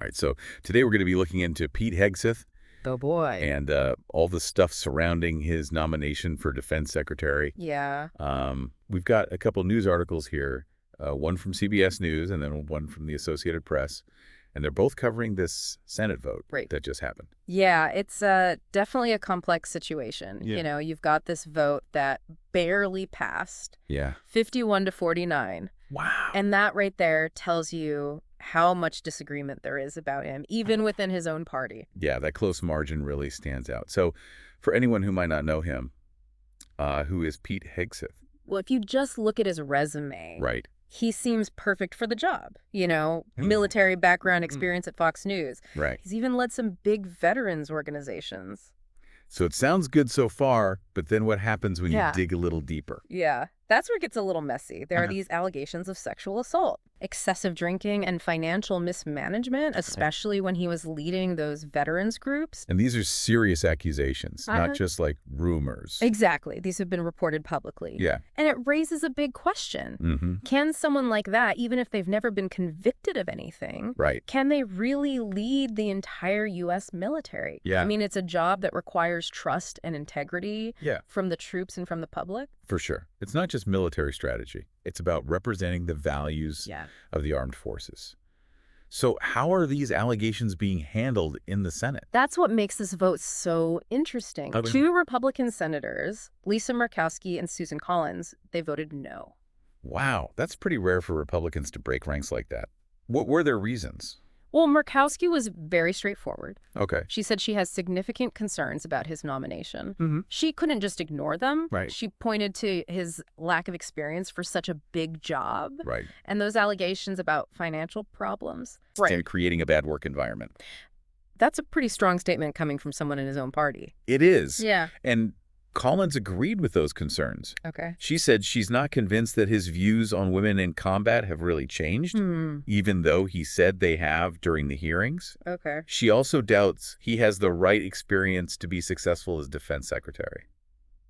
right, so today we're going to be looking into Pete Hegseth Oh boy. and all the stuff surrounding his nomination for defense secretary. Yeah. We've got a couple news articles here, one from CBS News and then one from the Associated Press, and they're both covering this Senate vote Right. that just happened. Yeah, it's definitely a complex situation. Yeah. You know, you've got this vote that barely passed, Yeah. 51 to 49. Wow. And that right there tells you how much disagreement there is about him, even within his own party. Yeah, that close margin really stands out. So for anyone who might not know him, who is Pete Hegseth? Well, if you just look at his resume, Right. he seems perfect for the job. You know, military background experience at Fox News. Right. He's even led some big veterans organizations. So it sounds good so far, but then what happens when you Yeah. dig a little deeper? Yeah, that's where it gets a little messy. There are Uh-huh. these allegations of sexual assault, excessive drinking, and financial mismanagement, especially when he was leading those veterans groups. And these are serious accusations, Uh-huh. not just like rumors. Exactly. These have been reported publicly. Yeah. And it raises a big question. Mm-hmm. Can someone like that, even if they've never been convicted of anything, Right. can they really lead the entire U.S. military? Yeah. I mean, it's a job that requires trust and integrity Yeah. from the troops and from the public. For sure. It's not just military strategy. It's about representing the values Yeah. of the armed forces. So how are these allegations being handled in the Senate? That's what makes this vote so interesting. Okay. 2 Republican senators, Lisa Murkowski and Susan Collins, they voted no. Wow, that's pretty rare for Republicans to break ranks like that. What were their reasons? Well, Murkowski was very straightforward. Okay. She said she has significant concerns about his nomination. Mm-hmm. She couldn't just ignore them. Right. She pointed to his lack of experience for such a big job Right. and those allegations about financial problems. And creating a bad work environment. That's a pretty strong statement coming from someone in his own party. It is. Yeah. And Collins agreed with those concerns. Okay. She said she's not convinced that his views on women in combat have really changed, even though he said they have during the hearings. Okay. She also doubts he has the right experience to be successful as defense secretary.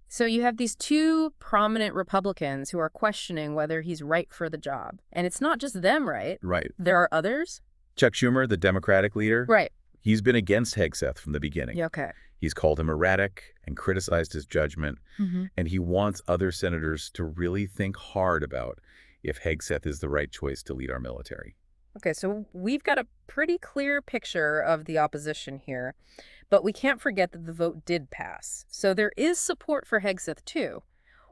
So you have these 2 prominent Republicans who are questioning whether he's right for the job. And it's not just them, right? Right. There are others? Chuck Schumer, the Democratic leader, Right. he's been against Hegseth from the beginning. Yeah, okay. He's called him erratic and criticized his judgment, Mm-hmm. and he wants other senators to really think hard about if Hegseth is the right choice to lead our military. Okay, so we've got a pretty clear picture of the opposition here, but we can't forget that the vote did pass. So there is support for Hegseth, too.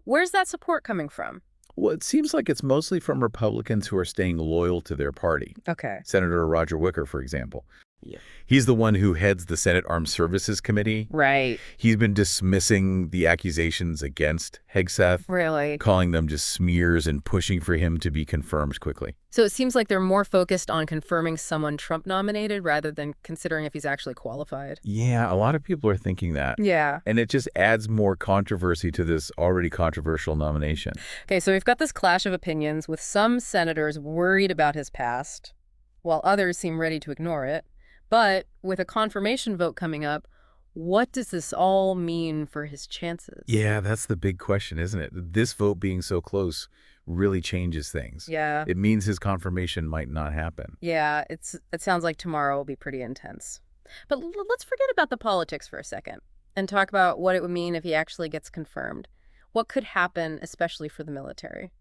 Where's that support coming from? Well, it seems like it's mostly from Republicans who are staying loyal to their party. Okay. Senator Roger Wicker, for example. Yeah. He's the one who heads the Senate Armed Services Committee. Right. He's been dismissing the accusations against Hegseth, Really? calling them just smears and pushing for him to be confirmed quickly. So it seems like they're more focused on confirming someone Trump nominated rather than considering if he's actually qualified. Yeah, a lot of people are thinking that. Yeah. And it just adds more controversy to this already controversial nomination. Okay, so we've got this clash of opinions with some senators worried about his past, while others seem ready to ignore it. But with a confirmation vote coming up, what does this all mean for his chances? Yeah, that's the big question, isn't it? This vote being so close really changes things. Yeah. It means his confirmation might not happen. Yeah, it sounds like tomorrow will be pretty intense. But let's forget about the politics for a second and talk about what it would mean if he actually gets confirmed. What could happen, especially for the military?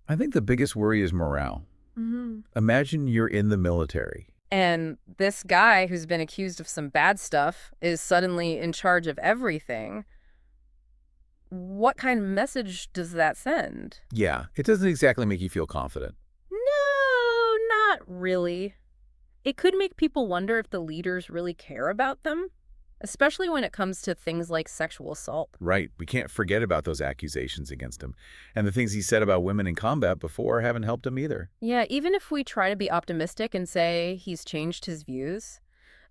I think the biggest worry is morale. Mm-hmm. Imagine you're in the military. And this guy who's been accused of some bad stuff is suddenly in charge of everything. What kind of message does that send? Yeah, it doesn't exactly make you feel confident. No, not really. It could make people wonder if the leaders really care about them, especially when it comes to things like sexual assault. Right. We can't forget about those accusations against him. And the things he said about women in combat before haven't helped him either. Yeah, even if we try to be optimistic and say he's changed his views,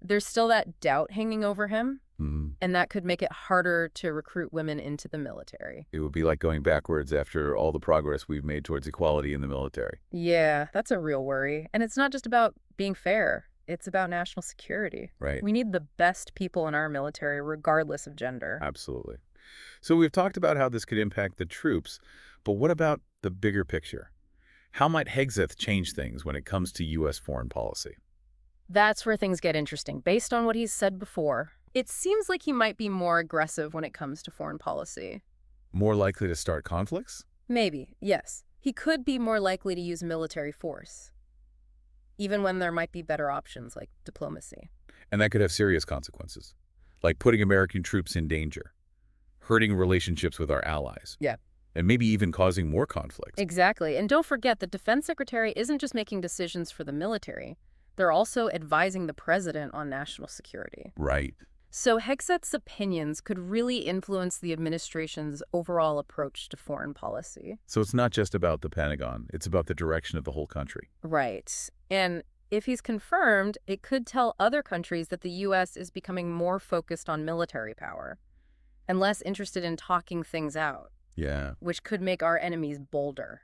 there's still that doubt hanging over him, and that could make it harder to recruit women into the military. It would be like going backwards after all the progress we've made towards equality in the military. Yeah, that's a real worry. And it's not just about being fair. It's about national security. Right. We need the best people in our military, regardless of gender. Absolutely. So we've talked about how this could impact the troops, but what about the bigger picture? How might Hegseth change things when it comes to U.S. foreign policy? That's where things get interesting. Based on what he's said before, it seems like he might be more aggressive when it comes to foreign policy. More likely to start conflicts? Maybe, yes. He could be more likely to use military force, even when there might be better options like diplomacy. And that could have serious consequences, like putting American troops in danger, hurting relationships with our allies, Yeah. and maybe even causing more conflict. Exactly. And don't forget, the defense secretary isn't just making decisions for the military. They're also advising the president on national security. Right. So Hegseth's opinions could really influence the administration's overall approach to foreign policy. So it's not just about the Pentagon. It's about the direction of the whole country. Right. And if he's confirmed, it could tell other countries that the U.S. is becoming more focused on military power and less interested in talking things out, Yeah. which could make our enemies bolder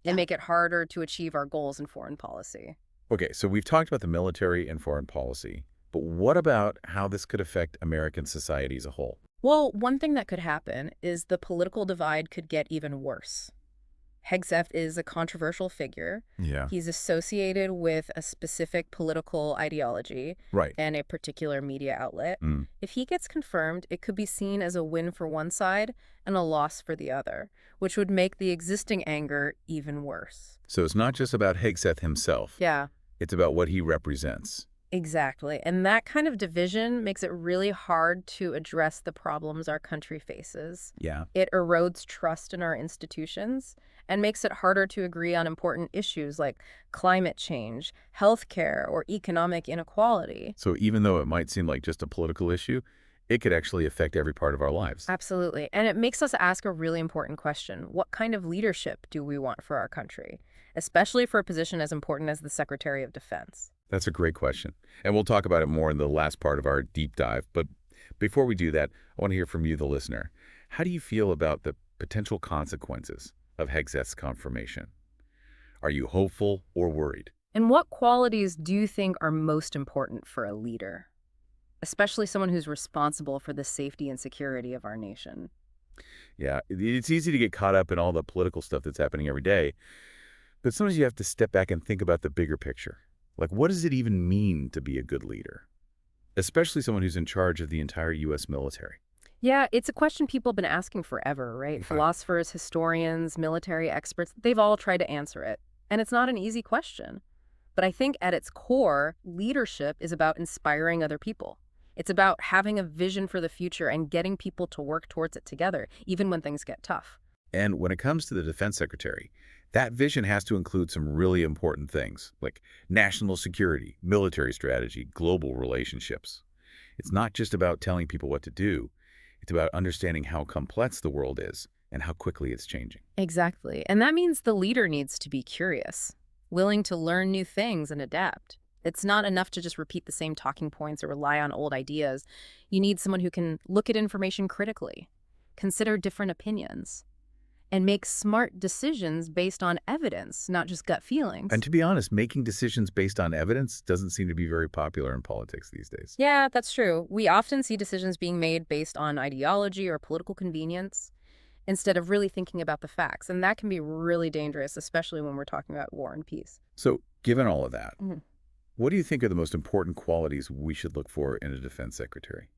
and make it harder to achieve our goals in foreign policy. Okay, so we've talked about the military and foreign policy, but what about how this could affect American society as a whole? Well, one thing that could happen is the political divide could get even worse. Hegseth is a controversial figure. Yeah. He's associated with a specific political ideology Right. and a particular media outlet. Mm. If he gets confirmed, it could be seen as a win for one side and a loss for the other, which would make the existing anger even worse. So it's not just about Hegseth himself. Yeah, It's about what he represents. exactly. And that kind of division makes it really hard to address the problems our country faces. Yeah. It erodes trust in our institutions and makes it harder to agree on important issues like climate change, healthcare, or economic inequality. So even though it might seem like just a political issue, it could actually affect every part of our lives. Absolutely. And it makes us ask a really important question. What kind of leadership do we want for our country, especially for a position as important as the Secretary of Defense? That's a great question. And we'll talk about it more in the last part of our deep dive. But before we do that, I want to hear from you, the listener. How do you feel about the potential consequences of Hegseth's confirmation? Are you hopeful or worried? And what qualities do you think are most important for a leader, especially someone who's responsible for the safety and security of our nation? Yeah, it's easy to get caught up in all the political stuff that's happening every day. But sometimes you have to step back and think about the bigger picture. Like, what does it even mean to be a good leader? Especially someone who's in charge of the entire U.S. military. Yeah, it's a question people have been asking forever, right? Okay. Philosophers, historians, military experts, they've all tried to answer it. And it's not an easy question. But I think at its core, leadership is about inspiring other people. It's about having a vision for the future and getting people to work towards it together, even when things get tough. And when it comes to the defense secretary, that vision has to include some really important things like national security, military strategy, global relationships. It's not just about telling people what to do. It's about understanding how complex the world is and how quickly it's changing. Exactly. And that means the leader needs to be curious, willing to learn new things and adapt. It's not enough to just repeat the same talking points or rely on old ideas. You need someone who can look at information critically, consider different opinions, and make smart decisions based on evidence, not just gut feelings. And to be honest, making decisions based on evidence doesn't seem to be very popular in politics these days. Yeah, that's true. We often see decisions being made based on ideology or political convenience instead of really thinking about the facts. And that can be really dangerous, especially when we're talking about war and peace. So given all of that, Mhm. what do you think are the most important qualities we should look for in a defense secretary,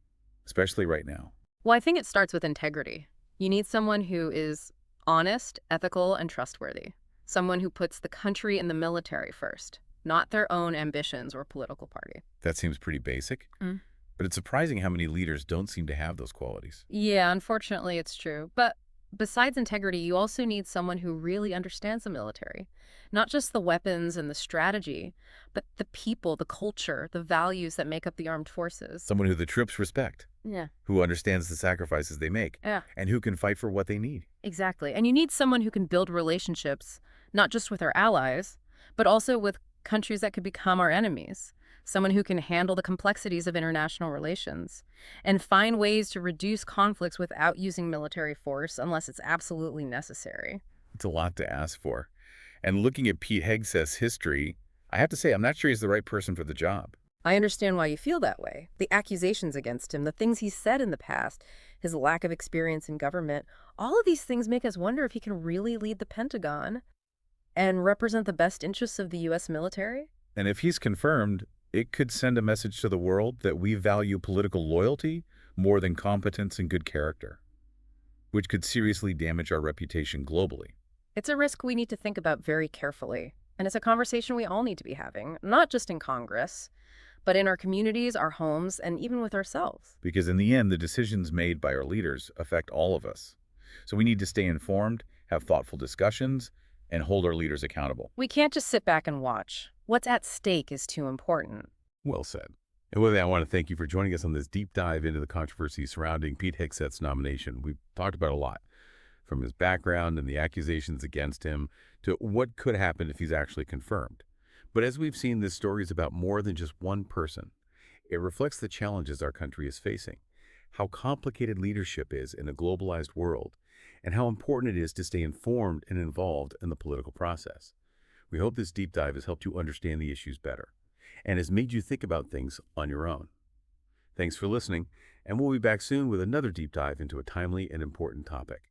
especially right now? Well, I think it starts with integrity. You need someone who is honest, ethical, and trustworthy. Someone who puts the country and the military first, not their own ambitions or political party. That seems pretty basic, Mm. but it's surprising how many leaders don't seem to have those qualities. Yeah, unfortunately, it's true. But besides integrity, you also need someone who really understands the military. Not just the weapons and the strategy, but the people, the culture, the values that make up the armed forces. Someone who the troops respect, Yeah. who understands the sacrifices they make, Yeah. and who can fight for what they need. Exactly. And you need someone who can build relationships, not just with our allies, but also with countries that could become our enemies. Someone who can handle the complexities of international relations and find ways to reduce conflicts without using military force unless it's absolutely necessary. It's a lot to ask for. And looking at Pete Hegseth's history, I have to say I'm not sure he's the right person for the job. I understand why you feel that way. The accusations against him, the things he said in the past, his lack of experience in government, all of these things make us wonder if he can really lead the Pentagon and represent the best interests of the U.S. military. And if he's confirmed, It could send a message to the world that we value political loyalty more than competence and good character, which could seriously damage our reputation globally. It's a risk we need to think about very carefully. And it's a conversation we all need to be having, not just in Congress, but in our communities, our homes, and even with ourselves. Because in the end, the decisions made by our leaders affect all of us. So we need to stay informed, have thoughtful discussions, and hold our leaders accountable. We can't just sit back and watch. What's at stake is too important. Well said. And with that, I want to thank you for joining us on this deep dive into the controversy surrounding Pete Hegseth's nomination. We've talked about a lot, from his background and the accusations against him to what could happen if he's actually confirmed. But as we've seen, this story is about more than just one person. It reflects the challenges our country is facing, how complicated leadership is in a globalized world, and how important it is to stay informed and involved in the political process. We hope this deep dive has helped you understand the issues better and has made you think about things on your own. Thanks for listening, and we'll be back soon with another deep dive into a timely and important topic.